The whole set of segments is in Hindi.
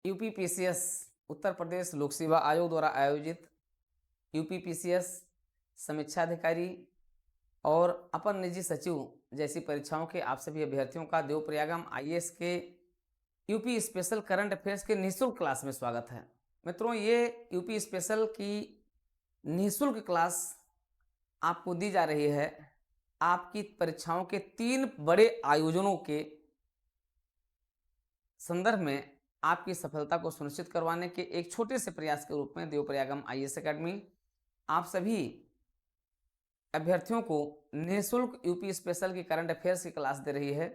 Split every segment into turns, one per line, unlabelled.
यूपीपीसीएस उत्तर प्रदेश लोक सेवा आयोग द्वारा आयोजित यूपीपीसीएस समीक्षा अधिकारी और अपर निजी सचिव जैसी परीक्षाओं के आप सभी अभ्यर्थियों का देवप्रयागम आईएएस के यूपी स्पेशल करंट अफेयर्स के निःशुल्क क्लास में स्वागत है। मित्रों, ये यूपी स्पेशल की निःशुल्क क्लास आपको दी जा रही है आपकी परीक्षाओं के 3 बड़े आयोजनों के संदर्भ में आपकी सफलता को सुनिश्चित करवाने के एक छोटे से प्रयास के रूप में देवप्रयागम आईएएस एकेडमी आप सभी अभ्यर्थियों को निःशुल्क यूपी स्पेशल की करंट अफेयर्स की क्लास दे रही है,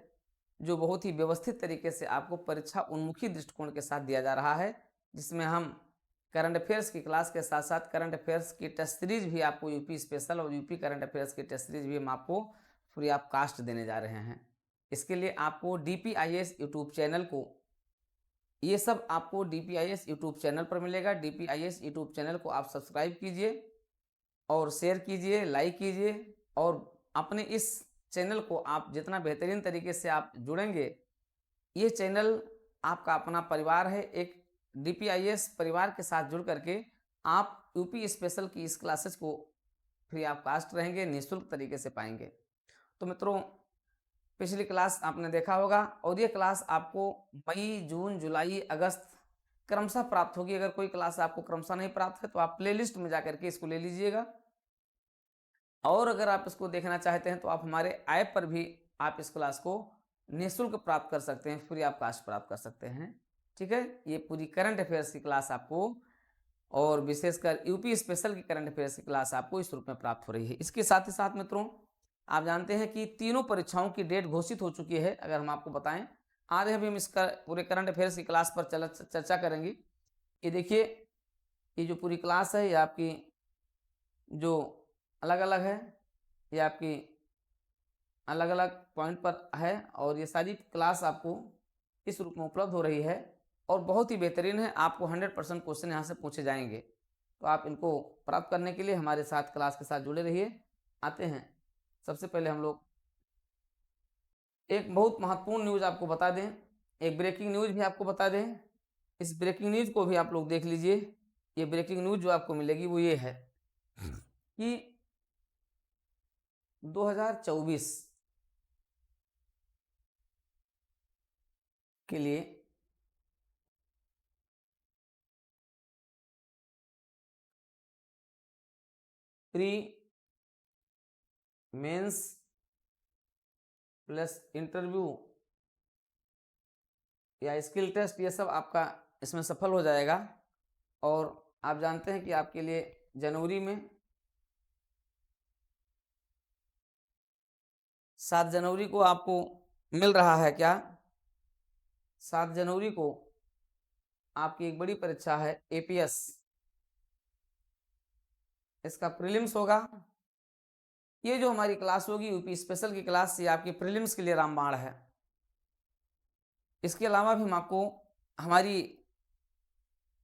जो बहुत ही व्यवस्थित तरीके से आपको परीक्षा उन्मुखी दृष्टिकोण के साथ दिया जा रहा है, जिसमें हम करंट अफेयर्स की क्लास के साथ साथ करंट अफेयर्स की टेस्ट सीरीज भी आपको यूपी स्पेशल और यूपी करंट अफेयर्स की टेस्ट सीरीज भी हम आपको फ्री ऑफ कास्ट देने जा रहे हैं। इसके लिए आपको डीपीआईएएस यूट्यूब चैनल को, ये सब आपको डीपीआईएस यूट्यूब चैनल पर मिलेगा। डीपीआईएस यूट्यूब चैनल को आप सब्सक्राइब कीजिए और शेयर कीजिए, लाइक कीजिए, और अपने इस चैनल को आप जितना बेहतरीन तरीके से आप जुड़ेंगे, ये चैनल आपका अपना परिवार है। एक डीपीआईएस परिवार के साथ जुड़ करके आप यूपी स्पेशल की इस क्लासेस को फ्री ऑफ कास्ट रहेंगे, निःशुल्क तरीके से पाएंगे। तो मित्रों, पिछली क्लास आपने देखा होगा और ये क्लास आपको मई, जून, जुलाई, अगस्त क्रमशः प्राप्त होगी। अगर कोई क्लास आपको क्रमशः नहीं प्राप्त है तो आप प्लेलिस्ट में जाकर के इसको ले लीजिएगा, और अगर आप इसको देखना चाहते हैं तो आप हमारे ऐप पर भी आप इस क्लास को निःशुल्क प्राप्त कर सकते हैं, फ्री ऑफ कास्ट प्राप्त कर सकते हैं। ठीक है, ये पूरी करंट अफेयर्स की क्लास आपको, और विशेषकर यूपी स्पेशल की करंट अफेयर्स की क्लास आपको इस रूप में प्राप्त हो रही है। इसके साथ ही साथ मित्रों, आप जानते हैं कि तीनों परीक्षाओं की डेट घोषित हो चुकी है। अगर हम आपको बताएं, आज अभी हम इसका पूरे करंट अफेयर्स की क्लास पर चर्चा करेंगे। ये देखिए, ये जो पूरी क्लास है ये आपकी जो अलग अलग है, ये आपकी अलग अलग पॉइंट पर है, और ये सारी क्लास आपको इस रूप में उपलब्ध हो रही है और बहुत ही बेहतरीन है। आपको 100% क्वेश्चन यहाँ से पूछे जाएंगे, तो आप इनको प्राप्त करने के लिए हमारे साथ क्लास के साथ जुड़े रहिए। आते हैं, सबसे पहले हम लोग एक बहुत महत्वपूर्ण न्यूज आपको बता दें, एक ब्रेकिंग न्यूज भी आपको बता दें। इस ब्रेकिंग न्यूज को भी आप लोग देख लीजिए। ये ब्रेकिंग न्यूज जो आपको मिलेगी वो ये है कि 2024 के लिए प्री मेंस प्लस इंटरव्यू या स्किल टेस्ट, ये सब आपका इसमें सफल हो जाएगा। और आप जानते हैं कि आपके लिए जनवरी में 7 जनवरी को आपको मिल रहा है क्या, 7 जनवरी को आपकी एक बड़ी परीक्षा है एपीएस, इसका प्रीलिम्स होगा। ये जो हमारी क्लास होगी यूपी स्पेशल की क्लास, ये आपकी प्रीलिम्स के लिए रामबाण है। इसके अलावा भी हम आपको हमारी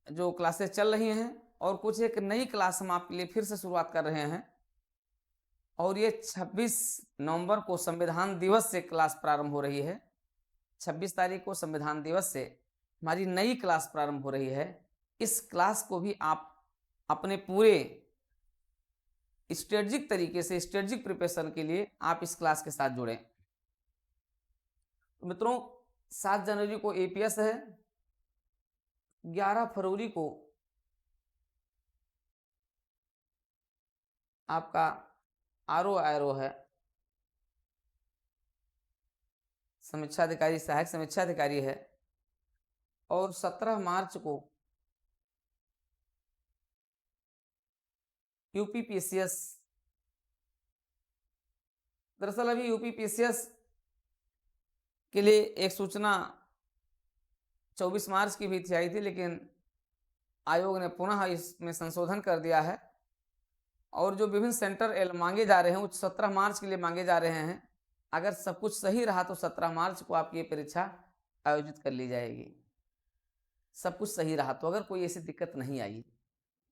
जो क्लासेस चल रही हैं और कुछ एक नई क्लास हम आपके लिए फिर से शुरुआत कर रहे हैं, और ये 26 नवंबर को संविधान दिवस से क्लास प्रारंभ हो रही है। 26 तारीख को संविधान दिवस से हमारी नई क्लास प्रारंभ हो रही है। इस क्लास को भी आप अपने पूरे स्ट्रेटजिक तरीके से, स्ट्रेटजिक प्रिपरेशन के लिए आप इस क्लास के साथ जुड़ें। तो मित्रों, 7 जनवरी को एपीएस है, 11 फरवरी को आपका आरओ है, समीक्षा अधिकारी, सहायक समीक्षा अधिकारी है, और 17 मार्च को यूपीपीसीएस, दरअसल अभी यूपीपीसीएस के लिए एक सूचना 24 मार्च की भी थी, आई थी, लेकिन आयोग ने पुनः इसमें संशोधन कर दिया है, और जो विभिन्न सेंटर मांगे जा रहे हैं वो 17 मार्च के लिए मांगे जा रहे हैं। अगर सब कुछ सही रहा तो 17 मार्च को आपकी ये परीक्षा आयोजित कर ली जाएगी। सब कुछ सही रहा तो, अगर कोई ऐसी दिक्कत नहीं आई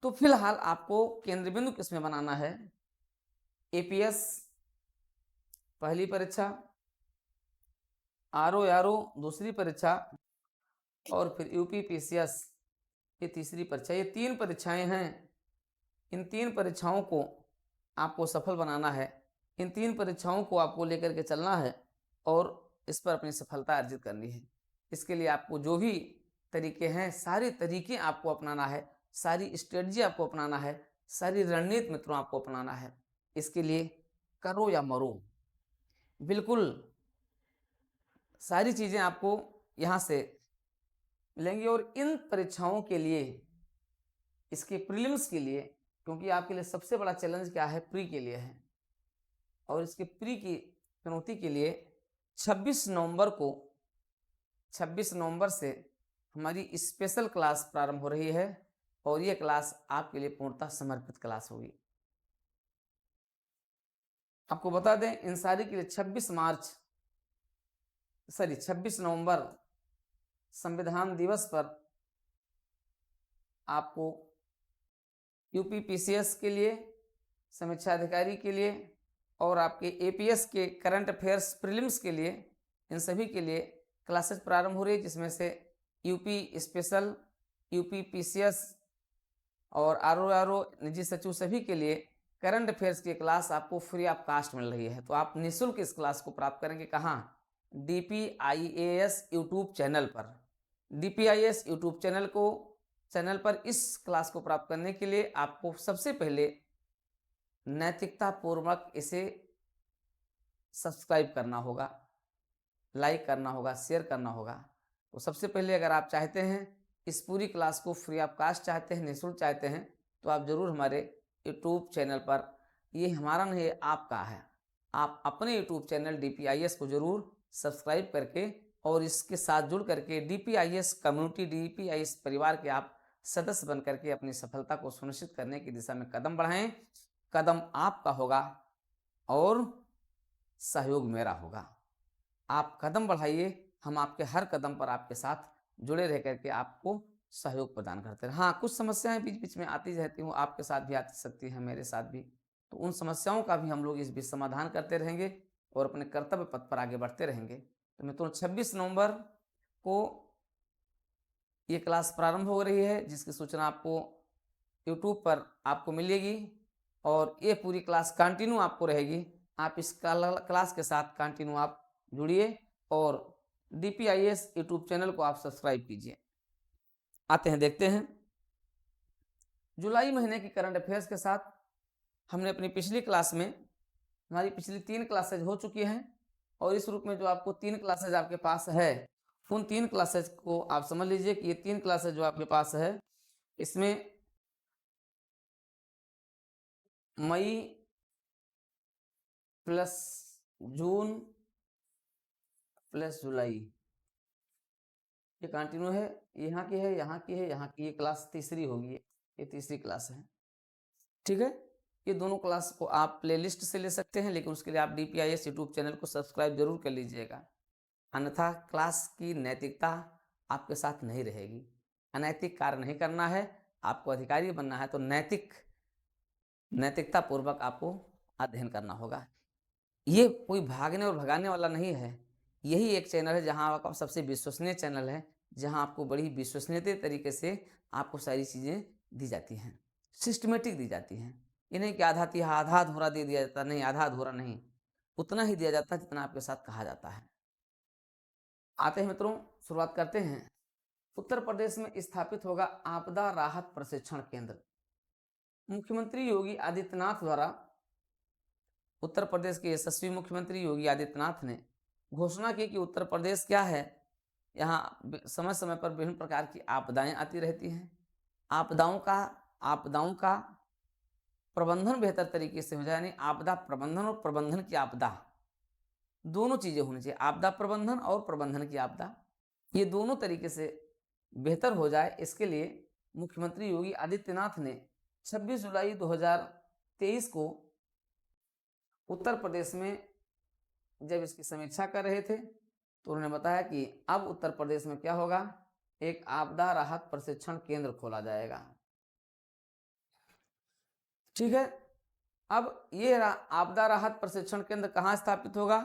तो फिलहाल आपको केंद्र बिंदु किसमें बनाना है, एपीएस पहली परीक्षा, आरओ दूसरी परीक्षा, और फिर यूपी पीसीएस ये तीसरी परीक्षा। ये 3 परीक्षाएं हैं। इन 3 परीक्षाओं को आपको सफल बनाना है। इन 3 परीक्षाओं को आपको लेकर के चलना है और इस पर अपनी सफलता अर्जित करनी है। इसके लिए आपको जो भी तरीके हैं, सारे तरीके आपको अपनाना है, सारी स्ट्रेटजी आपको अपनाना है, सारी रणनीति मित्रों आपको अपनाना है। इसके लिए करो या मरो, बिल्कुल सारी चीज़ें आपको यहाँ से मिलेंगी। और इन परीक्षाओं के लिए, इसके प्रीलिम्स के लिए, क्योंकि आपके लिए सबसे बड़ा चैलेंज क्या है, प्री के लिए है, और इसके प्री की चुनौती के लिए 26 नवंबर से हमारी स्पेशल क्लास प्रारंभ हो रही है और ये क्लास आपके लिए पूर्णतः समर्पित क्लास होगी। आपको बता दें, इन सारी के लिए 26 नवंबर संविधान दिवस पर आपको यूपी पीसीएस के लिए, समीक्षा अधिकारी के लिए और आपके एपीएस के करंट अफेयर्स प्रीलिम्स के लिए, इन सभी के लिए क्लासेस प्रारंभ हो रही है, जिसमें से यूपी स्पेशल, यूपी पीसीएस और आरओ निजी सचिव सभी के लिए करंट अफेयर्स की क्लास आपको फ्री ऑफ कास्ट मिल रही है। तो आप निःशुल्क इस क्लास को प्राप्त करेंगे कहाँ? DPIAS यूट्यूब चैनल पर। DPIAS यूट्यूब चैनल पर इस क्लास को प्राप्त करने के लिए आपको सबसे पहले नैतिकता पूर्वक इसे सब्सक्राइब करना होगा, लाइक करना होगा, शेयर करना होगा। तो सबसे पहले अगर आप चाहते हैं इस पूरी क्लास को फ्री ऑफ कास्ट चाहते हैं, निःशुल्क चाहते हैं, तो आप ज़रूर हमारे यूट्यूब चैनल पर, ये हमारा नहीं है आपका है, आप अपने यूट्यूब चैनल DPIAS को ज़रूर सब्सक्राइब करके और इसके साथ जुड़ करके DPIAS कम्युनिटी, DPIAS परिवार के आप सदस्य बन करके अपनी सफलता को सुनिश्चित करने की दिशा में कदम बढ़ाएं। कदम आपका होगा और सहयोग मेरा होगा। आप कदम बढ़ाइए, हम आपके हर कदम पर आपके साथ जुड़े रह करके आपको सहयोग प्रदान करते हैं। हाँ, कुछ समस्याएं बीच बीच में आती रहती हूँ, आपके साथ भी आती सकती हैं, मेरे साथ भी, तो उन समस्याओं का भी हम लोग इस बीच समाधान करते रहेंगे और अपने कर्तव्य पथ पर आगे बढ़ते रहेंगे। तो मित्रों, 26 नवंबर को ये क्लास प्रारंभ हो रही है, जिसकी सूचना आपको यूट्यूब पर आपको मिलेगी और ये पूरी क्लास कंटिन्यू आपको रहेगी। आप इस क्लास के साथ कंटिन्यू आप जुड़िए और DPIAS यूट्यूब चैनल को आप सब्सक्राइब कीजिए। आते हैं, देखते हैं जुलाई महीने की करंट अफेयर्स के साथ। हमने अपनी पिछली क्लास में, हमारी पिछली 3 क्लासेज हो चुकी हैं और इस रूप में जो आपको 3 क्लासेज आपके पास है, उन 3 क्लासेज को आप समझ लीजिए कि ये 3 क्लासेज जो आपके पास है, इसमें मई प्लस जून प्लस जुलाई ये कंटिन्यू है, यहाँ की है, यहाँ की है, यहाँ की, ये क्लास तीसरी होगी, ये तीसरी क्लास है। ठीक है, ये दोनों क्लास को आप प्लेलिस्ट से ले सकते हैं, लेकिन उसके लिए आप DPIAS यूट्यूब चैनल को सब्सक्राइब जरूर कर लीजिएगा, अन्यथा क्लास की नैतिकता आपके साथ नहीं रहेगी। अनैतिक कार्य नहीं करना है, आपको अधिकारी बनना है, तो नैतिकता पूर्वक आपको अध्ययन करना होगा। ये कोई भागने और भगाने वाला नहीं है, यही एक चैनल है जहां आपका सबसे विश्वसनीय चैनल है, जहां आपको बड़ी विश्वसनीय तरीके से आपको सारी चीज़ें दी जाती हैं, सिस्टमेटिक दी जाती हैं। ये नहीं कि आधा अधूरा दे दिया जाता, नहीं, आधा अधूरा नहीं, उतना ही दिया जाता है जितना आपके साथ कहा जाता है। आते हैं मित्रों, शुरुआत करते हैं। उत्तर प्रदेश में स्थापित होगा आपदा राहत प्रशिक्षण केंद्र। मुख्यमंत्री योगी आदित्यनाथ द्वारा, उत्तर प्रदेश के यशस्वी मुख्यमंत्री योगी आदित्यनाथ ने घोषणा की कि उत्तर प्रदेश क्या है, यहाँ समय समय पर विभिन्न प्रकार की आपदाएं आती रहती हैं। आपदाओं का प्रबंधन बेहतर तरीके से हो जाए, यानी आपदा प्रबंधन और प्रबंधन की आपदा दोनों चीजें होनी चाहिए। आपदा प्रबंधन और प्रबंधन की आपदा, ये दोनों तरीके से बेहतर हो जाए, इसके लिए मुख्यमंत्री योगी आदित्यनाथ ने 26 जुलाई 2023 को उत्तर प्रदेश में जब इसकी समीक्षा कर रहे थे, तो उन्होंने बताया कि अब उत्तर प्रदेश में क्या होगा, एक आपदा राहत प्रशिक्षण केंद्र खोला जाएगा। ठीक है, अब ये आपदा राहत प्रशिक्षण केंद्र कहाँ स्थापित होगा?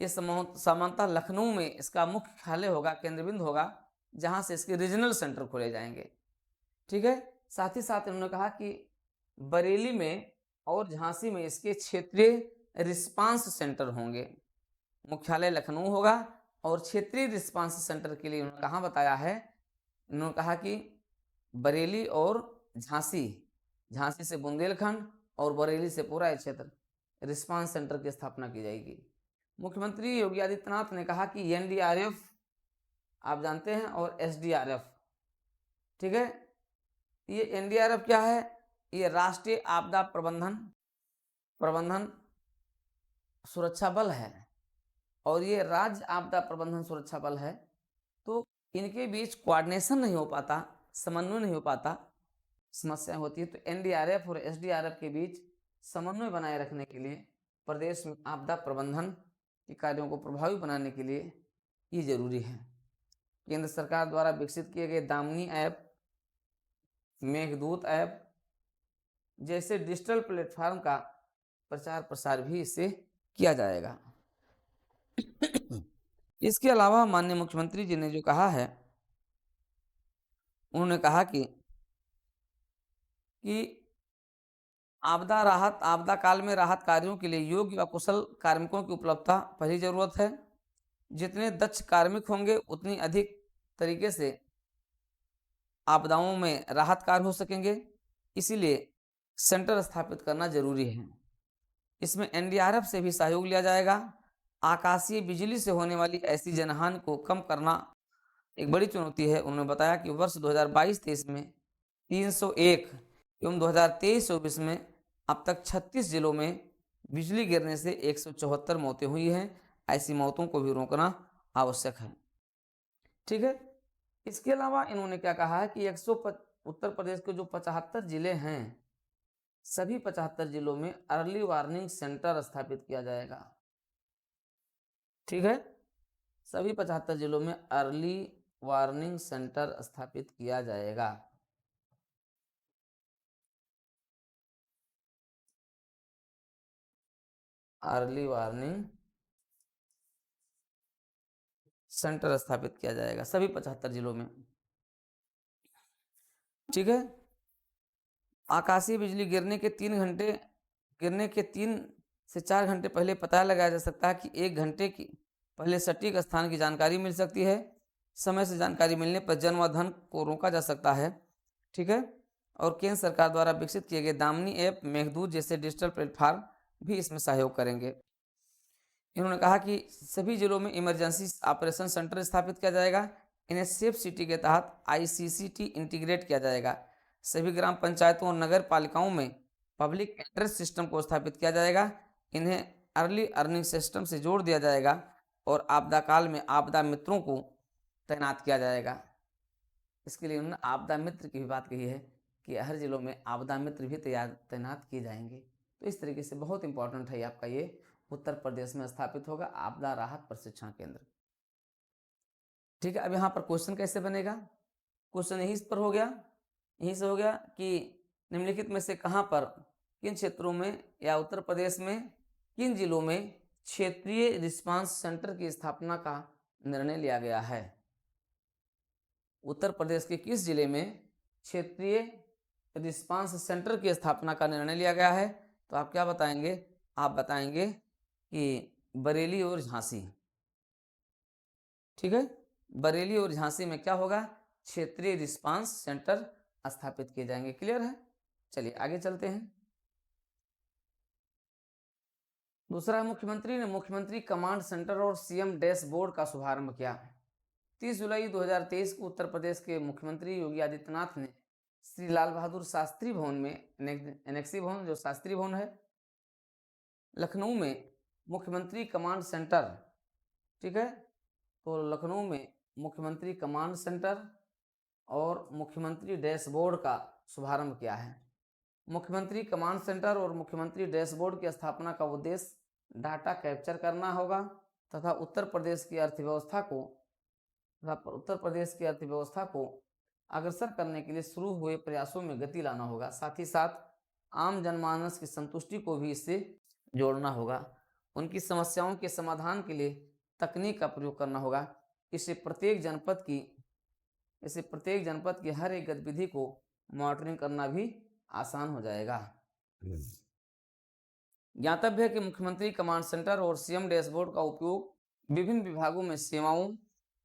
ये सामान्यतः लखनऊ में इसका मुख्यालय होगा, केंद्र बिंदु होगा, जहां से इसके रीजनल सेंटर खोले जाएंगे। ठीक है, साथ ही साथ इन्होंने कहा कि बरेली में और झांसी में इसके क्षेत्रीय रिस्पांस सेंटर होंगे। मुख्यालय लखनऊ होगा और क्षेत्रीय रिस्पांस सेंटर के लिए उन्होंने कहाँ बताया है, उन्होंने कहा कि बरेली और झांसी, झांसी से बुंदेलखंड और बरेली से पूरा ये क्षेत्र रिस्पांस सेंटर की स्थापना की जाएगी। मुख्यमंत्री योगी आदित्यनाथ ने कहा कि एनडीआरएफ आप जानते हैं और एसडीआरएफ, ठीक है, ये एनडीआरएफ क्या है, ये राष्ट्रीय आपदा प्रबंधन सुरक्षा बल है और ये राज्य आपदा प्रबंधन सुरक्षा बल है। तो इनके बीच कोऑर्डिनेशन नहीं हो पाता, समन्वय नहीं हो पाता, समस्या होती है। तो एनडीआरएफ और एसडीआरएफ के बीच समन्वय बनाए रखने के लिए, प्रदेश में आपदा प्रबंधन के कार्यों को प्रभावी बनाने के लिए ये जरूरी है। केंद्र सरकार द्वारा विकसित किए गए दामिनी ऐप, मेघदूत ऐप जैसे डिजिटल प्लेटफॉर्म का प्रचार प्रसार भी इससे किया जाएगा। इसके अलावा माननीय मुख्यमंत्री जी ने जो कहा है, उन्होंने कहा कि आपदा काल में राहत कार्यों के लिए योग्य व कुशल कार्मिकों की उपलब्धता पहली जरूरत है। जितने दक्ष कार्मिक होंगे उतनी अधिक तरीके से आपदाओं में राहत कार्य हो सकेंगे, इसीलिए सेंटर स्थापित करना जरूरी है। इसमें एनडीआरएफ से भी सहयोग लिया जाएगा। आकाशीय बिजली से होने वाली ऐसी जनहानि को कम करना एक बड़ी चुनौती है। उन्होंने बताया कि वर्ष 2022-23 में 301 एवं 2023-24 में अब तक 36 जिलों में बिजली गिरने से 174 मौतें हुई हैं। ऐसी मौतों को भी रोकना आवश्यक है। ठीक है, इसके अलावा इन्होंने क्या कहा है कि उत्तर प्रदेश के जो 75 जिले हैं, सभी 75 जिलों में अर्ली वार्निंग सेंटर स्थापित किया जाएगा। ठीक है, सभी 75 जिलों में अर्ली वार्निंग सेंटर स्थापित किया जाएगा। अर्ली वार्निंग सेंटर स्थापित किया जाएगा सभी 75 जिलों में। ठीक है, आकाशीय बिजली गिरने के 3 से 4 घंटे पहले पता लगाया जा सकता है कि 1 घंटे की पहले सटीक स्थान की जानकारी मिल सकती है। समय से जानकारी मिलने पर जन व धन को रोका जा सकता है। ठीक है, और केंद्र सरकार द्वारा विकसित किए गए दामिनी ऐप, मेघदूत जैसे डिजिटल प्लेटफॉर्म भी इसमें सहयोग करेंगे। इन्होंने कहा कि सभी जिलों में इमरजेंसी ऑपरेशन सेंटर स्थापित किया जाएगा। इन्हें सेफ सिटी के तहत आईसीसीटी इंटीग्रेट किया जाएगा। सभी ग्राम पंचायतों और नगर पालिकाओं में पब्लिक एड्रेस सिस्टम को स्थापित किया जाएगा। इन्हें अर्ली अर्निंग सिस्टम से जोड़ दिया जाएगा और आपदा काल में आपदा मित्रों को तैनात किया जाएगा। इसके लिए उन्होंने आपदा मित्र की भी बात कही है कि हर जिलों में आपदा मित्र भी तैनात किए जाएंगे। तो इस तरीके से बहुत इंपॉर्टेंट है आपका ये उत्तर प्रदेश में स्थापित होगा आपदा राहत प्रशिक्षण केंद्र। ठीक है, अब यहाँ पर क्वेश्चन कैसे बनेगा, क्वेश्चन यहीं पर हो गया, यहीं से हो गया कि निम्नलिखित में से कहाँ पर, किन क्षेत्रों में या उत्तर प्रदेश में किन जिलों में क्षेत्रीय रिस्पांस सेंटर की स्थापना का निर्णय लिया गया है। उत्तर प्रदेश के किस जिले में क्षेत्रीय रिस्पांस सेंटर की स्थापना का निर्णय लिया गया है। तो आप क्या बताएंगे, आप बताएंगे कि बरेली और झांसी। ठीक है, बरेली और झांसी में क्या होगा, क्षेत्रीय रिस्पांस सेंटर स्थापित किए जाएंगे। क्लियर है, चलिए आगे चलते हैं। दूसरा, मुख्यमंत्री ने मुख्यमंत्री कमांड सेंटर और सीएम डैशबोर्ड का शुभारंभ किया। 30 जुलाई 2023 को उत्तर प्रदेश के मुख्यमंत्री योगी आदित्यनाथ ने श्री लाल बहादुर शास्त्री भवन में, एनेक्सी भवन जो शास्त्री भवन है लखनऊ में, मुख्यमंत्री कमांड सेंटर, ठीक है, तो लखनऊ में मुख्यमंत्री कमांड सेंटर और मुख्यमंत्री डैशबोर्ड का शुभारंभ किया है। मुख्यमंत्री कमांड सेंटर और मुख्यमंत्री डैशबोर्ड की स्थापना का उद्देश्य डाटा कैप्चर करना होगा तथा उत्तर प्रदेश की अर्थव्यवस्था को अग्रसर करने के लिए शुरू हुए प्रयासों में गति लाना होगा। साथ ही साथ आम जनमानस की संतुष्टि को भी इससे जोड़ना होगा। उनकी समस्याओं के समाधान के लिए तकनीक का प्रयोग करना होगा। इससे प्रत्येक जनपद की इससे प्रत्येक जनपद की हर एक गतिविधि को मॉनिटरिंग करना भी आसान हो जाएगा। ज्ञातव्य है कि मुख्यमंत्री कमांड सेंटर और सीएम डैशबोर्ड का उपयोग विभिन्न विभागों में सेवाओं,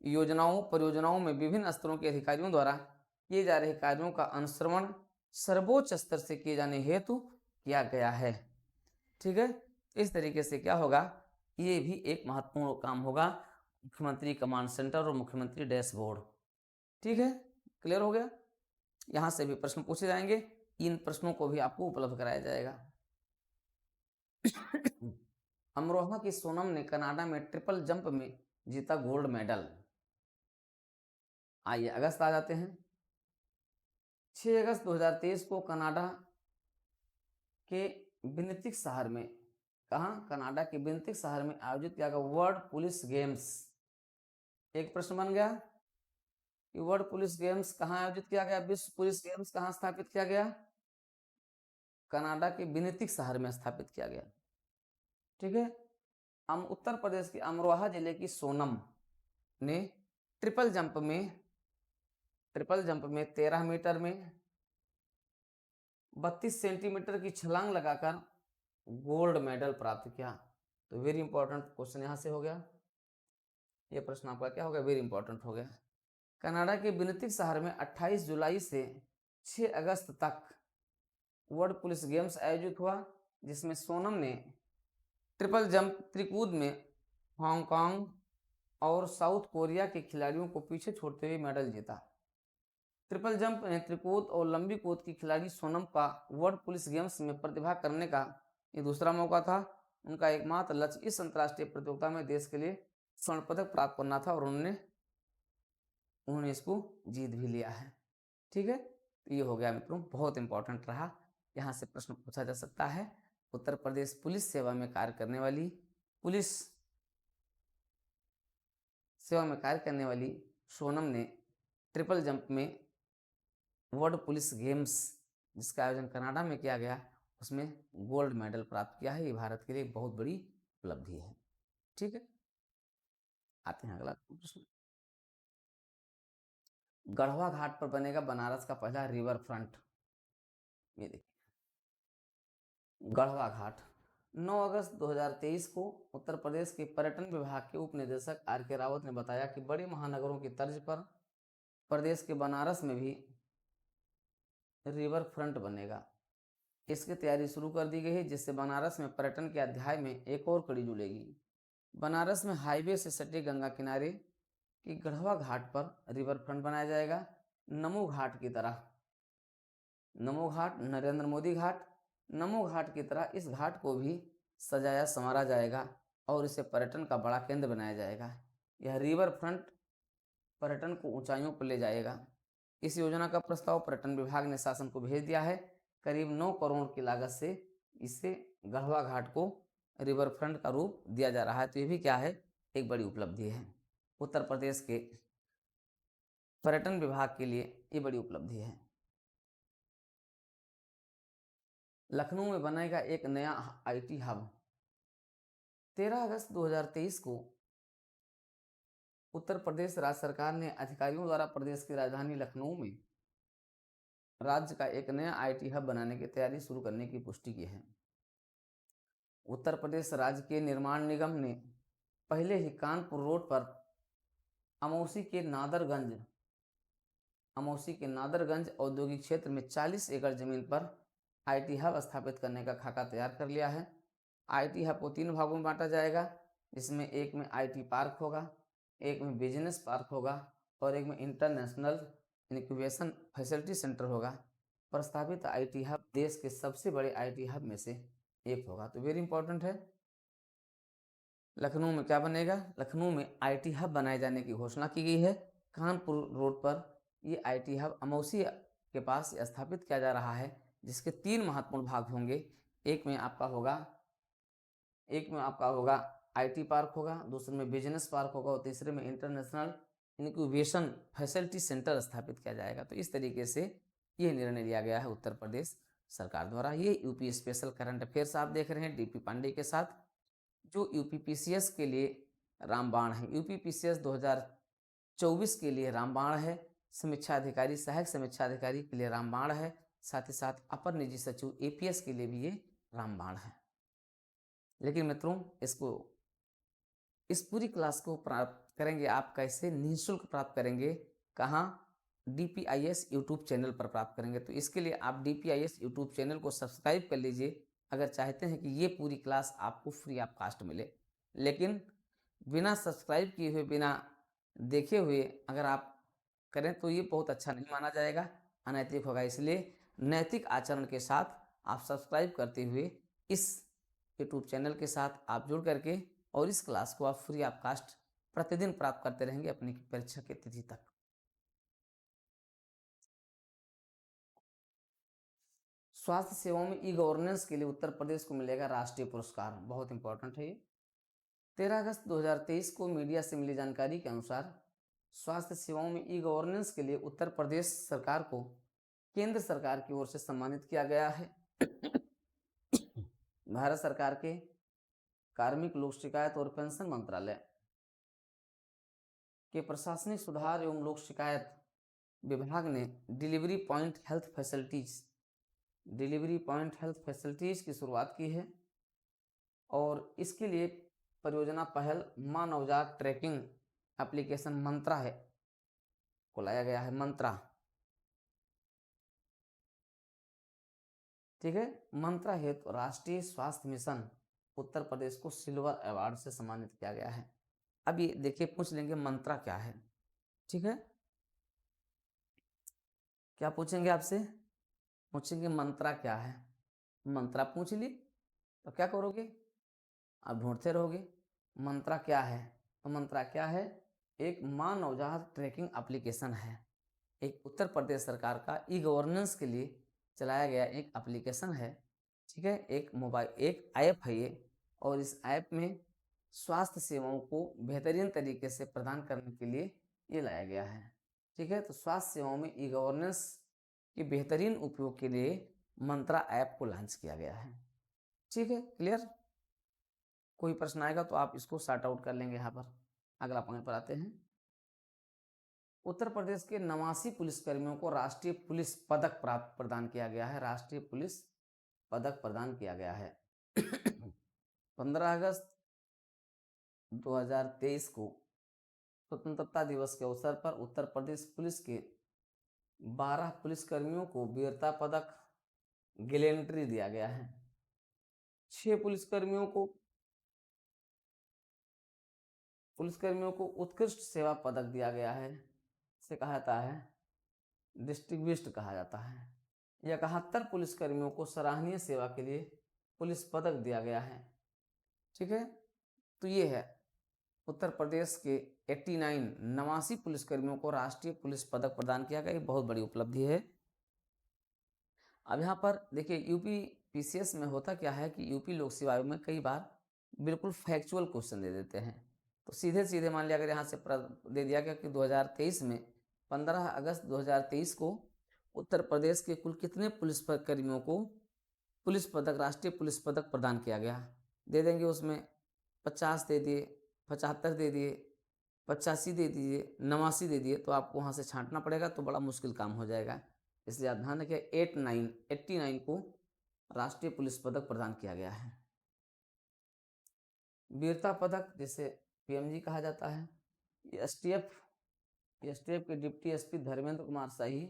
योजनाओं, परियोजनाओं में विभिन्न स्तरों के अधिकारियों द्वारा किए जा रहे कार्यों का अनुश्रवण सर्वोच्च स्तर से किए जाने हेतु किया गया है। ठीक है, इस तरीके से क्या होगा, ये भी एक महत्वपूर्ण काम होगा, मुख्यमंत्री कमांड सेंटर और मुख्यमंत्री डैशबोर्ड। ठीक है, क्लियर हो गया। यहाँ से भी प्रश्न पूछे जाएंगे, इन प्रश्नों को भी आपको उपलब्ध कराया जाएगा। अमरोहा की सोनम ने कनाडा में ट्रिपल जंप में जीता गोल्ड मेडल। आइए अगस्त आ जाते हैं। 6 अगस्त 2023 को कनाडा के विनितिक शहर में, कहाँ, कनाडा के विनितिक शहर में आयोजित किया गया वर्ल्ड पुलिस गेम्स। एक प्रश्न बन गया कि वर्ल्ड पुलिस गेम्स कहाँ आयोजित किया गया, विश्व पुलिस गेम्स कहाँ स्थापित किया गया, कनाडा के विनितिक शहर में स्थापित किया गया। ठीक है, उत्तर प्रदेश के अमरोहा जिले की सोनम ने ट्रिपल जंप में 13 मीटर में 32 सेंटीमीटर की छलांग लगाकर गोल्ड मेडल प्राप्त किया। तो वेरी इंपॉर्टेंट क्वेश्चन यहां से हो गया, ये प्रश्न आपका क्या हो गया, वेरी इंपॉर्टेंट हो गया। कनाडा के विनितिक शहर में 28 जुलाई से 6 अगस्त तक वर्ल्ड पुलिस गेम्स आयोजित हुआ, जिसमें सोनम ने ट्रिपल जंप त्रिकूद में हांगकांग और साउथ कोरिया के खिलाड़ियों को पीछे छोड़ते हुए मेडल जीता। ट्रिपल जंप में त्रिकूद और लंबी कूद की खिलाड़ी सोनम का वर्ल्ड पुलिस गेम्स में प्रतिभा करने का ये दूसरा मौका था। उनका एकमात्र लक्ष्य इस अंतर्राष्ट्रीय प्रतियोगिता में देश के लिए स्वर्ण पदक प्राप्त करना था और उन्होंने इसको जीत भी लिया है। ठीक है, तो ये हो गया मित्रों, बहुत इंपॉर्टेंट रहा, यहाँ से प्रश्न पूछा जा सकता है। उत्तर प्रदेश पुलिस सेवा में कार्य करने वाली सोनम ने ट्रिपल जंप में वर्ल्ड पुलिस गेम्स जिसका आयोजन कनाडा में किया गया उसमें गोल्ड मेडल प्राप्त किया है। ये भारत के लिए बहुत बड़ी उपलब्धि है। ठीक है, आते हैं अगला प्रश्न। गढ़वा घाट पर बनेगा बनारस का पहला रिवर फ्रंट। ये देखिए, गढ़वा घाट 9 अगस्त 2023 को उत्तर प्रदेश के पर्यटन विभाग के उप निदेशक आर.के. रावत ने बताया कि बड़े महानगरों की तर्ज पर प्रदेश के बनारस में भी रिवर फ्रंट बनेगा। इसकी तैयारी शुरू कर दी गई है, जिससे बनारस में पर्यटन के अध्याय में एक और कड़ी जुड़ेगी। बनारस में हाईवे से सटे गंगा किनारे की गढ़वा घाट पर रिवर फ्रंट बनाया जाएगा। नमो घाट की तरह, नमो घाट, नरेंद्र मोदी घाट, नमो घाट की तरह इस घाट को भी सजाया संवारा जाएगा और इसे पर्यटन का बड़ा केंद्र बनाया जाएगा। यह रिवर फ्रंट पर्यटन को ऊंचाइयों पर ले जाएगा। इस योजना का प्रस्ताव पर्यटन विभाग ने शासन को भेज दिया है। करीब 9 करोड़ की लागत से इससे गढ़वा घाट को रिवर फ्रंट का रूप दिया जा रहा है। तो ये भी क्या है, एक बड़ी उपलब्धि है। उत्तर प्रदेश के पर्यटन विभाग के लिए ये बड़ी उपलब्धि है। लखनऊ में बनेगा एक नया आईटी हब। 13 अगस्त 2023 को उत्तर प्रदेश राज्य सरकार ने अधिकारियों द्वारा प्रदेश की राजधानी लखनऊ में राज्य का एक नया आईटी हब बनाने की तैयारी शुरू करने की पुष्टि की है। उत्तर प्रदेश राज्य के निर्माण निगम ने पहले ही कानपुर रोड पर अमौसी के नादरगंज औद्योगिक क्षेत्र में 40 एकड़ जमीन पर आईटी हब स्थापित करने का खाका तैयार कर लिया है। आईटी हब को 3 भागों में बांटा जाएगा, जिसमें एक में आईटी पार्क होगा, एक में बिजनेस पार्क होगा और एक में इंटरनेशनल इनक्यूबेशन फैसिलिटी सेंटर होगा। प्रस्तावित आईटी हब देश के सबसे बड़े आईटी हब में से एक होगा। तो वेरी इंपॉर्टेंट है, लखनऊ में क्या बनेगा, लखनऊ में आईटी हब बनाए जाने की घोषणा की गई है। कानपुर रोड पर ये आईटी हब अमौसी के पास स्थापित किया जा रहा है, जिसके 3 महत्वपूर्ण भाग होंगे। एक में आपका होगा आईटी पार्क होगा, दूसरे में बिजनेस पार्क होगा और तीसरे में इंटरनेशनल इनक्यूबेशन फैसिलिटी सेंटर स्थापित किया जाएगा। तो इस तरीके से ये निर्णय लिया गया है उत्तर प्रदेश सरकार द्वारा। ये यूपी स्पेशल करंट अफेयर्स आप देख रहे हैं डीपी पांडे के साथ, जो यूपी पीसीएस के लिए रामबाण है। यूपी पीसीएस 2024 के लिए रामबाण है। समीक्षा अधिकारी, सहायक समीक्षा अधिकारी के लिए रामबाण है। साथ ही साथ अपर निजी सचिव एपीएस के लिए भी ये रामबाण है। लेकिन मित्रों, इस पूरी क्लास को प्राप्त करेंगे आप कैसे? निःशुल्क प्राप्त करेंगे। कहाँ? DPIS यूट्यूब चैनल पर प्राप्त करेंगे। तो इसके लिए आप DPIS यूट्यूब चैनल को सब्सक्राइब कर लीजिए अगर चाहते हैं कि ये पूरी क्लास आपको फ्री ऑफ कास्ट मिले। लेकिन बिना सब्सक्राइब किए हुए, बिना देखे हुए अगर आप करें तो ये बहुत अच्छा नहीं माना जाएगा, अनैतिक होगा। इसलिए नैतिक आचरण के साथ आप सब्सक्राइब करते हुए इस यूट्यूब चैनल के साथ आप जुड़ करके और इस क्लास को आप फ्री ऑफ कास्ट प्रतिदिन प्राप्त करते रहेंगे अपनी परीक्षा की तिथि तक। स्वास्थ्य सेवाओं में ई गवर्नेंस के लिए उत्तर प्रदेश को मिलेगा राष्ट्रीय पुरस्कार। बहुत इंपॉर्टेंट है ये। 13 अगस्त 2023 को मीडिया से मिली जानकारी के अनुसार स्वास्थ्य सेवाओं में ई गवर्नेंस के लिए उत्तर प्रदेश सरकार को केंद्र सरकार की ओर से सम्मानित किया गया है। भारत सरकार के कार्मिक, लोक शिकायत और पेंशन मंत्रालय के प्रशासनिक सुधार एवं लोक शिकायत विभाग ने डिलीवरी पॉइंट हेल्थ फैसिलिटीज की शुरुआत की है और इसके लिए परियोजना पहल माँ नवजात ट्रैकिंग एप्लीकेशन मंत्रा है को लाया गया है। मंत्रा, ठीक है। मंत्रा हेतु राष्ट्रीय स्वास्थ्य मिशन उत्तर प्रदेश को सिल्वर अवार्ड से सम्मानित किया गया है। अब ये देखिए, पूछ लेंगे मंत्रा क्या है, ठीक है। क्या पूछेंगे आपसे? पूछेंगे मंत्रा क्या है। मंत्रा पूछ ली तो क्या करोगे? आप ढूंढते रहोगे मंत्रा क्या है। तो मंत्रा क्या है? एक माँ नवजात ट्रैकिंग एप्लीकेशन है। एक उत्तर प्रदेश सरकार का ई गवर्नेंस के लिए चलाया गया एक एप्लीकेशन है, ठीक है। एक ऐप है ये, और इस ऐप में स्वास्थ्य सेवाओं को बेहतरीन तरीके से प्रदान करने के लिए ये लाया गया है, ठीक है। तो स्वास्थ्य सेवाओं में ई गवर्नेंस के बेहतरीन उपयोग के लिए मंत्रा ऐप को लॉन्च किया गया है, ठीक है। क्लियर? कोई प्रश्न आएगा तो आप इसको सॉर्ट आउट कर लेंगे। यहाँ पर अगला पॉइंट पर आते हैं। उत्तर प्रदेश के 89 पुलिसकर्मियों को राष्ट्रीय पुलिस पदक प्रदान किया गया है। राष्ट्रीय पुलिस पदक प्रदान किया गया है। 15 अगस्त 2023 को स्वतंत्रता दिवस के अवसर पर उत्तर प्रदेश पुलिस के 12 पुलिसकर्मियों को वीरता पदक गैलेंट्री दिया गया है। 6 पुलिसकर्मियों को उत्कृष्ट सेवा पदक दिया गया है। इसे कहा जाता है डिस्टिंग्विश्ड कहा जाता है। 71 पुलिसकर्मियों को सराहनीय सेवा के लिए पुलिस पदक दिया गया है, ठीक है। तो ये है उत्तर प्रदेश के 89 पुलिसकर्मियों को राष्ट्रीय पुलिस पदक प्रदान किया गया। ये बहुत बड़ी उपलब्धि है। अब यहाँ पर देखिए, यूपी पीसीएस में होता क्या है कि यूपी लोक सेवा आयोग में कई बार बिल्कुल फैक्चुअल क्वेश्चन दे देते हैं। तो सीधे सीधे मान लिया अगर यहाँ से दे दिया गया कि 2023 में 15 अगस्त 2023 को उत्तर प्रदेश के कुल कितने पुलिसकर्मियों को पुलिस पदक, राष्ट्रीय पुलिस पदक प्रदान किया गया, दे देंगे। उसमें 50 दे दिए, 75 दे दिए, 85 दे दिए, 89 दे दिए, तो आपको वहाँ से छांटना पड़ेगा, तो बड़ा मुश्किल काम हो जाएगा। इसलिए आप ध्यान रखिए 89 को राष्ट्रीय पुलिस पदक प्रदान किया गया है। वीरता पदक जिसे पीएमजी कहा जाता है, एसटीएफ के deputy SP Dharmendra Kumar Shahi,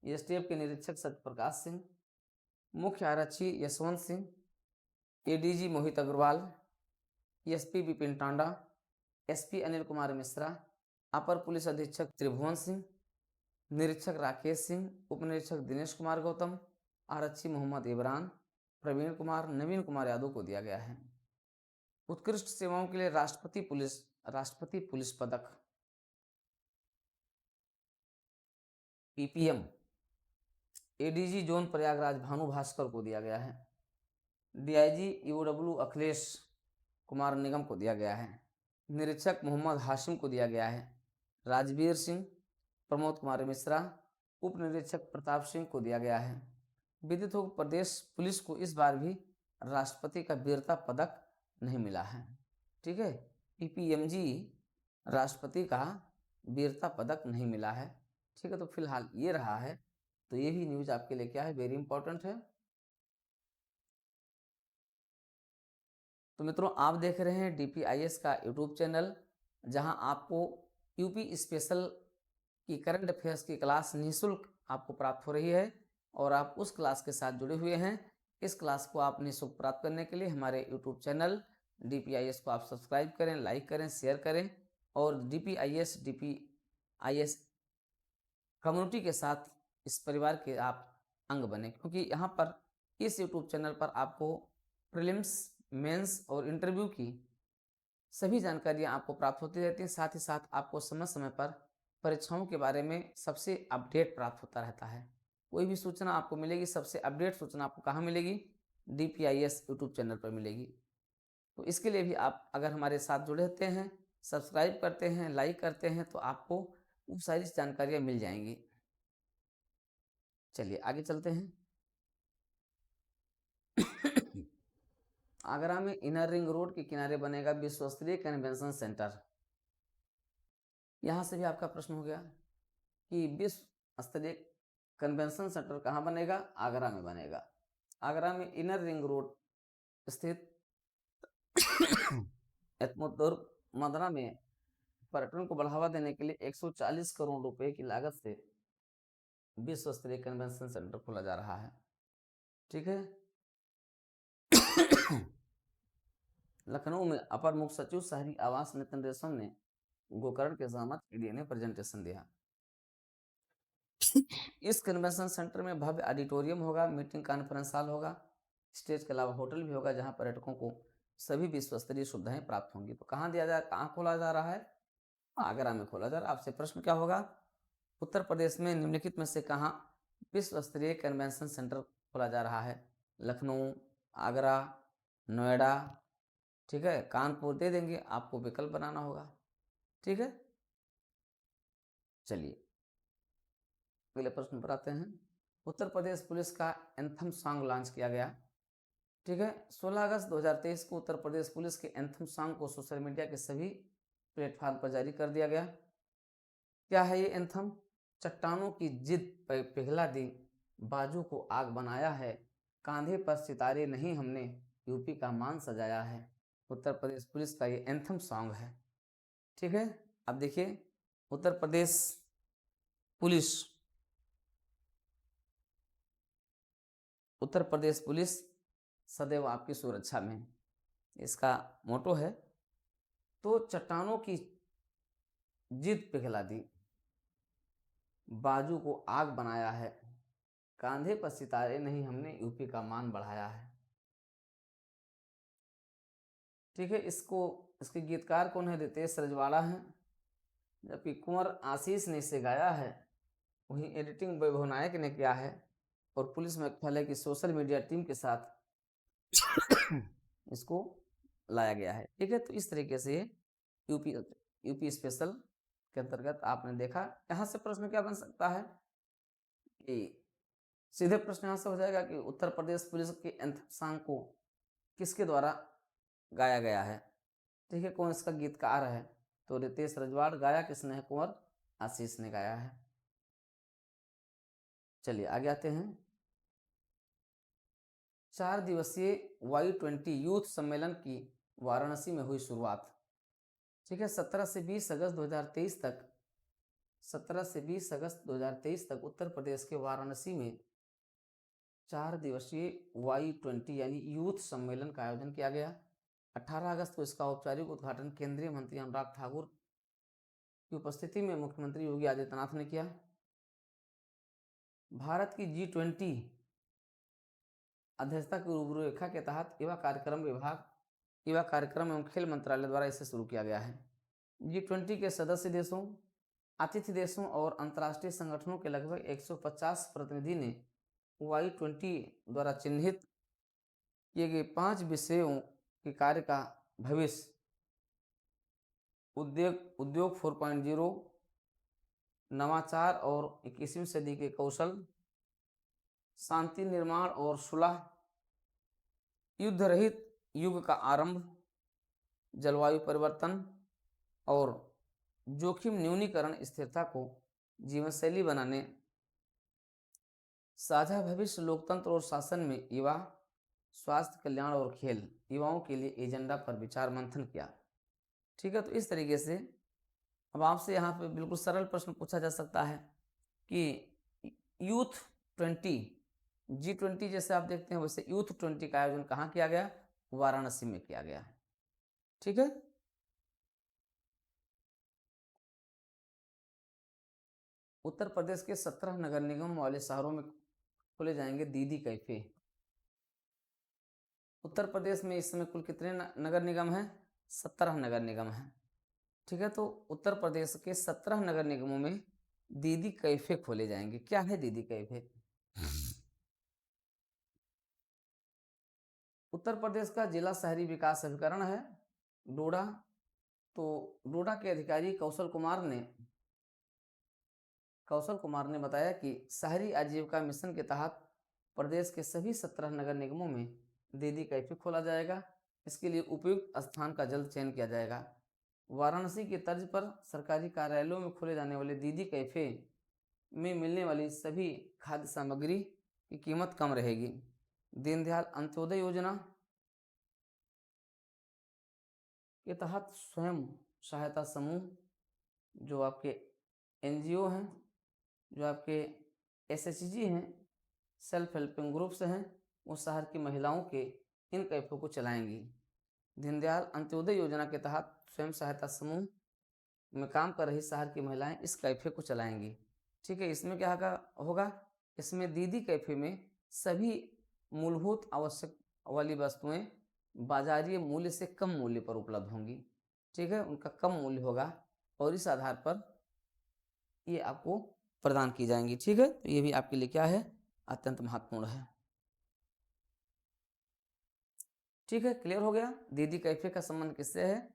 STF के निरीक्षक सत्यप्रकाश सिंह, मुख्य आरक्षी Yashwant Singh, ADG Mohit Agarwal, SP Vipin Tanda, SP Anil Kumar Mishra, अपर पुलिस अधीक्षक त्रिभुवन सिंह, निरीक्षक राकेश सिंह, उप निरीक्षक दिनेश कुमार गौतम, आरक्षी मोहम्मद इमरान, प्रवीण कुमार, नवीन कुमार यादव को दिया गया है। उत्कृष्ट सेवाओं के लिए राष्ट्रपति पुलिस पदक ppm ADG zone Prayagraj Bhanu Bhaskar को दिया गया है। डीआईजी यूडब्ल्यू अखिलेश कुमार निगम को दिया गया है। निरीक्षक मोहम्मद हाशिम को दिया गया है। राजवीर सिंह, प्रमोद कुमार मिश्रा, उप निरीक्षक प्रताप सिंह को दिया गया है। विदित हो प्रदेश पुलिस को इस बार भी राष्ट्रपति का वीरता पदक नहीं मिला है, ठीक है। पीपीएमजी राष्ट्रपति का वीरता पदक नहीं मिला है। ठीक है, तो फिलहाल ये रहा है। तो ये भी न्यूज आपके लिए क्या है, वेरी इंपॉर्टेंट है। तो मित्रों, आप देख रहे हैं DPIS का यूट्यूब चैनल, जहां आपको यूपी स्पेशल की करंट अफेयर्स की क्लास निःशुल्क आपको प्राप्त हो रही है और आप उस क्लास के साथ जुड़े हुए हैं। इस क्लास को आप निःशुल्क प्राप्त करने के लिए हमारे यूट्यूब चैनल DPIS को आप सब्सक्राइब करें, लाइक करें, शेयर करें और DPIS कम्युनिटी के साथ इस परिवार के आप अंग बने, क्योंकि यहाँ पर इस यूट्यूब चैनल पर आपको प्रीलिम्स, मेंस और इंटरव्यू की सभी जानकारियाँ आपको प्राप्त होती रहती हैं। साथ ही साथ आपको समय समय पर परीक्षाओं के बारे में सबसे अपडेट प्राप्त होता रहता है। कोई भी सूचना आपको मिलेगी, सबसे अपडेट सूचना आपको कहाँ मिलेगी, DPIS यूट्यूब चैनल पर मिलेगी। तो इसके लिए भी आप अगर हमारे साथ जुड़े रहते हैं, सब्सक्राइब करते हैं, लाइक करते हैं, तो आपको वो सारी जानकारियाँ मिल जाएंगी। चलिए आगे चलते हैं। आगरा में इनर रिंग रोड के किनारे बनेगा विश्व स्तरीय कन्वेंशन सेंटर। यहाँ से भी आपका प्रश्न हो गया कि विश्व स्तरीय कन्वेंशन सेंटर कहाँ बनेगा, आगरा में बनेगा। आगरा में इनर रिंग रोड स्थित एतमुद्दुर मदरा में पर्यटन को बढ़ावा देने के लिए 140 करोड़ रुपए की लागत से विश्व स्तरीय कन्वेंशन सेंटर खोला जा रहा है। ठीक है। लखनऊ में अपर मुख्य सचिव शहरी आवास नितिन रेशम ने गोकर्ण के सहमत ईडी ने प्रेजेंटेशन दिया। इस कन्वेंशन सेंटर में भव्य ऑडिटोरियम होगा, मीटिंग कॉन्फ्रेंस हॉल होगा, स्टेज के अलावा होटल भी होगा, जहां पर्यटकों को सभी विश्व स्तरीय सुविधाएं प्राप्त होंगी। तो कहाँ दिया जा, कहाँ खोला जा रहा है, आगरा में खोला जा रहा है। आपसे प्रश्न क्या होगा, उत्तर प्रदेश में निम्नलिखित में से कहाँ विश्व स्तरीय कन्वेंशन सेंटर खोला जा रहा है, लखनऊ, आगरा, नोएडा, ठीक है, कानपुर दे देंगे, आपको विकल्प बनाना होगा। ठीक है, चलिए अगले प्रश्न पर आते हैं। उत्तर प्रदेश पुलिस का एंथम सॉन्ग लॉन्च किया गया। ठीक है, 16 अगस्त 2023 को उत्तर प्रदेश पुलिस के एंथम सॉन्ग को सोशल मीडिया के सभी प्लेटफॉर्म पर जारी कर दिया गया। क्या है ये एंथम, चट्टानों की जिद पिघला दी, बाजू को आग बनाया है, कांधे पर सितारे नहीं हमने यूपी का मान सजाया है। उत्तर प्रदेश पुलिस का ये एंथम सॉन्ग है। ठीक है, अब देखिए उत्तर प्रदेश पुलिस, उत्तर प्रदेश पुलिस सदैव आपकी सुरक्षा में, इसका मोटो है। तो चट्टानों की जिद पिघला दी, बाजू को आग बनाया है, कांधे पर सितारे नहीं हमने यूपी का मान बढ़ाया है। ठीक है, इसके गीतकार कौन है, रितेश रजवाड़ा हैं, जबकि कुंवर आशीष ने इसे गाया है, वहीं एडिटिंग वैभव नायक ने किया है और पुलिस में पहले की सोशल मीडिया टीम के साथ इसको लाया गया है। ठीक है, तो इस तरीके से यूपी स्पेशल के अंतर्गत आपने देखा। यहाँ से प्रश्न क्या बन सकता है कि सीधे प्रश्न यहाँ से हो जाएगा कि उत्तर प्रदेश पुलिस के एंथम सॉन्ग को किसके द्वारा गाया गया है। ठीक है, कौन इसका गीतकार है, तो रितेश रजवाड़, गाया किसने है, कुंवर आशीष ने गाया है। चलिए आगे आते हैं। 4 दिवसीय Y20 यूथ सम्मेलन की वाराणसी में हुई शुरुआत। ठीक है, 17 से 20 अगस्त 2023 तक 17 से 20 अगस्त 2023 तक उत्तर प्रदेश के वाराणसी में 4 दिवसीय Y20 यानी यूथ सम्मेलन का आयोजन किया गया। 18 अगस्त को इसका औपचारिक उद्घाटन केंद्रीय मंत्री अनुराग ठाकुर की उपस्थिति में मुख्यमंत्री योगी आदित्यनाथ ने किया। भारत की G20 अध्यक्षता की रूपरेखा के तहत युवा कार्यक्रम एवं खेल मंत्रालय द्वारा इसे शुरू किया गया है। G20 के सदस्य देशों, अतिथि देशों और अंतर्राष्ट्रीय संगठनों के लगभग 150 प्रतिनिधि ने Y20 द्वारा चिन्हित किए गए 5 विषयों के कार्य का भविष्य, उद्योग 4.0, नवाचार और 21वीं सदी के कौशल, शांति निर्माण और सुलह, युद्ध रहित युग का आरंभ, जलवायु परिवर्तन और जोखिम न्यूनीकरण, स्थिरता को जीवनशैली बनाने, साझा भविष्य, लोकतंत्र और शासन में युवा, स्वास्थ्य, कल्याण और खेल, युवाओं के लिए एजेंडा पर विचार मंथन किया। ठीक है, तो इस तरीके से अब आपसे यहाँ पे बिल्कुल सरल प्रश्न पूछा जा सकता है कि यूथ 20 G20 जैसे आप देखते हैं वैसे यूथ 20 का आयोजन कहाँ किया गया? वाराणसी में किया गया है। ठीक है, उत्तर प्रदेश के 17 नगर निगम वाले शहरों में खोले जाएंगे दीदी कैफे। उत्तर प्रदेश में इस समय कुल कितने नगर निगम हैं? 17 नगर निगम हैं। ठीक है, तो उत्तर प्रदेश के 17 नगर निगमों में दीदी कैफे खोले जाएंगे। क्या है दीदी कैफे? उत्तर प्रदेश का जिला शहरी विकास अभिकरण है डोडा। तो डोडा के अधिकारी कौशल कुमार ने बताया कि शहरी आजीविका मिशन के तहत प्रदेश के सभी 17 नगर निगमों में दीदी कैफे खोला जाएगा। इसके लिए उपयुक्त स्थान का जल्द चयन किया जाएगा। वाराणसी की तर्ज पर सरकारी कार्यालयों में खोले जाने वाले दीदी कैफे में मिलने वाली सभी खाद्य सामग्री की कीमत कम रहेगी। दीनदयाल अंत्योदय योजना के तहत स्वयं सहायता समूह, जो आपके NGO हैं, जो आपके SHG हैं, सेल्फ हेल्पिंग ग्रुप्स हैं, वो शहर की महिलाओं के इन कैफों को चलाएंगी। दीनदयाल अंत्योदय योजना के तहत स्वयं सहायता समूह में काम कर रही शहर की महिलाएं इस कैफे को चलाएंगी। ठीक है, इसमें क्या होगा? इसमें दीदी कैफे में सभी मूलभूत आवश्यक वाली वस्तुएं बाजारीय मूल्य से कम मूल्य पर उपलब्ध होंगी। ठीक है, उनका कम मूल्य होगा और इस आधार पर ये आपको प्रदान की जाएंगी। ठीक है, तो ये भी आपके लिए क्या है? अत्यंत महत्वपूर्ण है। ठीक है, क्लियर हो गया। दीदी कैफे का संबंध किससे है?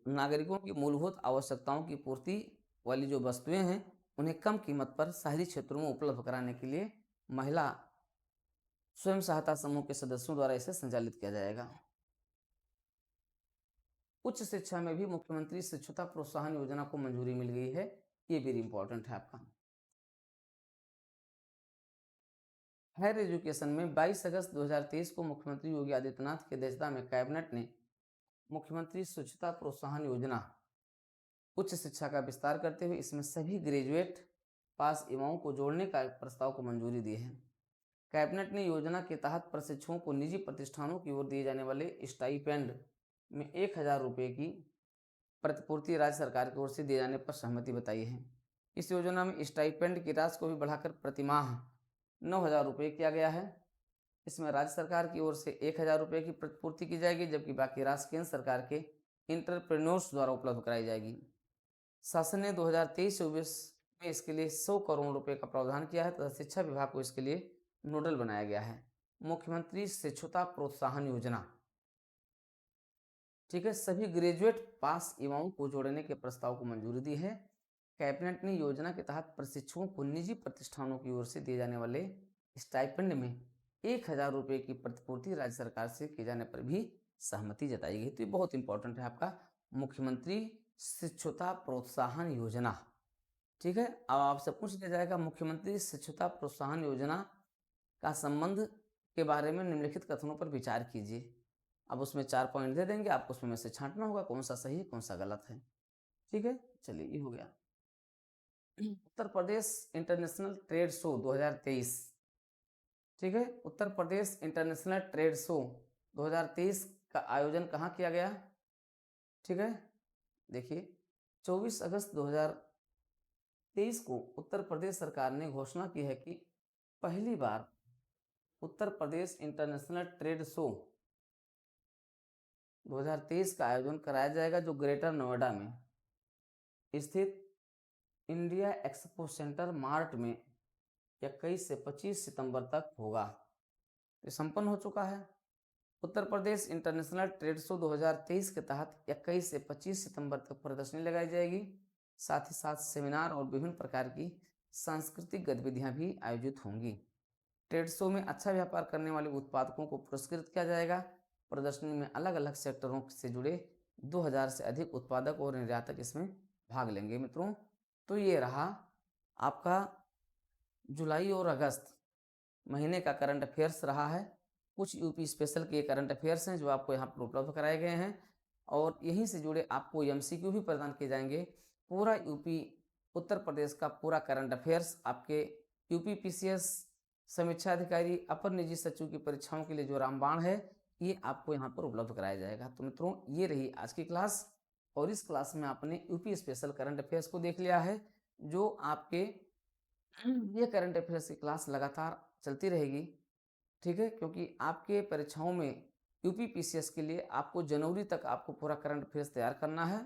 नागरिकों की मूलभूत आवश्यकताओं की पूर्ति वाली जो वस्तुएं हैं उन्हें कम कीमत पर शहरी क्षेत्रों में उपलब्ध कराने के लिए महिला स्वयं सहायता समूह के सदस्यों द्वारा इसे संचालित किया जाएगा। उच्च शिक्षा में भी मुख्यमंत्री शिक्षुता प्रोत्साहन योजना को मंजूरी मिल गई है। ये भी इंपॉर्टेंट है आपका। हायर एजुकेशन में 22 अगस्त 2023 को मुख्यमंत्री योगी आदित्यनाथ की अध्यक्षता में कैबिनेट ने मुख्यमंत्री शिक्षुता प्रोत्साहन योजना उच्च शिक्षा का विस्तार करते हुए इसमें सभी ग्रेजुएट पास युवाओं को जोड़ने का प्रस्ताव को मंजूरी दी है। कैबिनेट ने योजना के तहत प्रशिक्षुओं को निजी प्रतिष्ठानों की ओर दिए जाने वाले स्टाइपेंड में 1000 रुपये की प्रतिपूर्ति राज्य सरकार की ओर से दिए जाने पर सहमति बताई है। इस योजना में स्टाइपेंड की राशि को भी बढ़ाकर प्रतिमाह 9000 रुपये किया गया है। इसमें राज्य सरकार की ओर से 1000 रुपये की प्रतिपूर्ति की जाएगी, जबकि बाकी राशि केंद्र सरकार के इंटरप्रेन्योर्स द्वारा उपलब्ध कराई जाएगी। शासन ने 2023-24 में इसके लिए 100 करोड़ रुपए का प्रावधान किया है तथा शिक्षा विभाग को इसके लिए नोडल बनाया गया है। मुख्यमंत्री शिक्षुता प्रोत्साहन योजना। ठीक है, सभी ग्रेजुएट पास युवाओं को जोड़ने के प्रस्ताव को मंजूरी दी है। कैबिनेट ने योजना के तहत प्रशिक्षुओं को निजी प्रतिष्ठानों की ओर से दिए जाने वाले स्टाइपेंड में 1000 रुपये की प्रतिपूर्ति राज्य सरकार से किए जाने पर भी सहमति जताई गई। तो ये बहुत इंपॉर्टेंट है आपका मुख्यमंत्री शिक्षुता प्रोत्साहन योजना। ठीक है, अब आपसे पूछ लिया जाएगा मुख्यमंत्री शिक्षुता प्रोत्साहन योजना का संबंध के बारे में निम्नलिखित कथनों पर विचार कीजिए। अब उसमें 4 पॉइंट दे देंगे, आपको उसमें से छांटना होगा कौन सा सही कौन सा गलत है। ठीक है, चलिए ये हो गया। Uttar Pradesh international trade show 2023। ठीक है, Uttar Pradesh international trade show 2023 का आयोजन कहाँ किया गया? ठीक है, देखिए 24 अगस्त 2023 को उत्तर प्रदेश सरकार ने घोषणा की है कि पहली बार Uttar Pradesh international trade show 2023 का आयोजन कराया जाएगा, जो ग्रेटर नोएडा में स्थित इंडिया एक्सपो सेंटर मार्ट में 21 से 25 सितंबर तक होगा। ये संपन्न हो चुका है। Uttar Pradesh international trade show 2023 के तहत 21 से 25 सितंबर तक प्रदर्शनी लगाई जाएगी। साथ ही साथ सेमिनार और विभिन्न प्रकार की सांस्कृतिक गतिविधियां भी आयोजित होंगी। ट्रेड शो में अच्छा व्यापार करने वाले उत्पादकों को पुरस्कृत किया जाएगा। प्रदर्शनी में अलग अलग सेक्टरों से जुड़े 2000 से अधिक उत्पादक और निर्यातक इसमें भाग लेंगे मित्रों। तो ये रहा आपका जुलाई और अगस्त महीने का करंट अफेयर्स रहा है। कुछ यूपी स्पेशल के करंट अफेयर्स हैं जो आपको यहाँ पर उपलब्ध कराए गए हैं और यहीं से जुड़े आपको एमसीक्यू भी प्रदान किए जाएंगे। पूरा यूपी उत्तर प्रदेश का पूरा करंट अफेयर्स आपके यूपी पीसीएस समीक्षा अधिकारी अपर निजी सचिव की परीक्षाओं के लिए जो रामबाण है ये आपको यहाँ पर उपलब्ध कराया जाएगा। तो मित्रों ये रही आज की क्लास और इस क्लास में आपने यूपी स्पेशल करंट अफेयर्स को देख लिया है। जो आपके ये करंट अफेयर्स की क्लास लगातार चलती रहेगी, ठीक है, क्योंकि आपके परीक्षाओं में यूपी पीसीएस के लिए आपको जनवरी तक आपको पूरा करंट अफेयर्स तैयार करना है।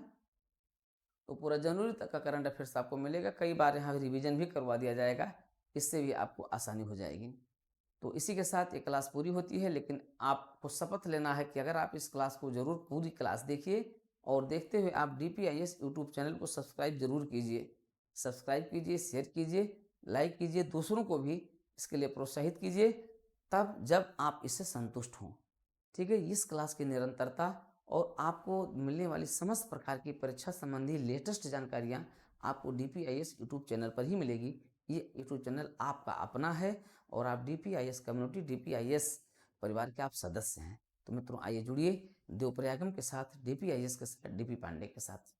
तो पूरा जनवरी तक का करंट अफेयर्स आपको मिलेगा। कई बार यहाँ रिवीजन भी करवा दिया जाएगा, इससे भी आपको आसानी हो जाएगी। तो इसी के साथ ये क्लास पूरी होती है, लेकिन आपको शपथ लेना है कि अगर आप इस क्लास को जरूर पूरी क्लास देखिए और देखते हुए आप DPIS यूट्यूब चैनल को सब्सक्राइब जरूर कीजिए। सब्सक्राइब कीजिए, शेयर कीजिए, लाइक कीजिए, दूसरों को भी इसके लिए प्रोत्साहित कीजिए, तब जब आप इससे संतुष्ट हों। ठीक है, इस क्लास की निरंतरता और आपको मिलने वाली समस्त प्रकार की परीक्षा संबंधी लेटेस्ट जानकारियाँ आपको DPIS यूट्यूब चैनल पर ही मिलेगी। ये यूट्यूब चैनल आपका अपना है और आप DPIS कम्युनिटी, DPIS परिवार के आप सदस्य हैं। तो मित्रों आइए जुड़िए देवप्रयागम के साथ, DPIS के साथ, DP पांडे के साथ।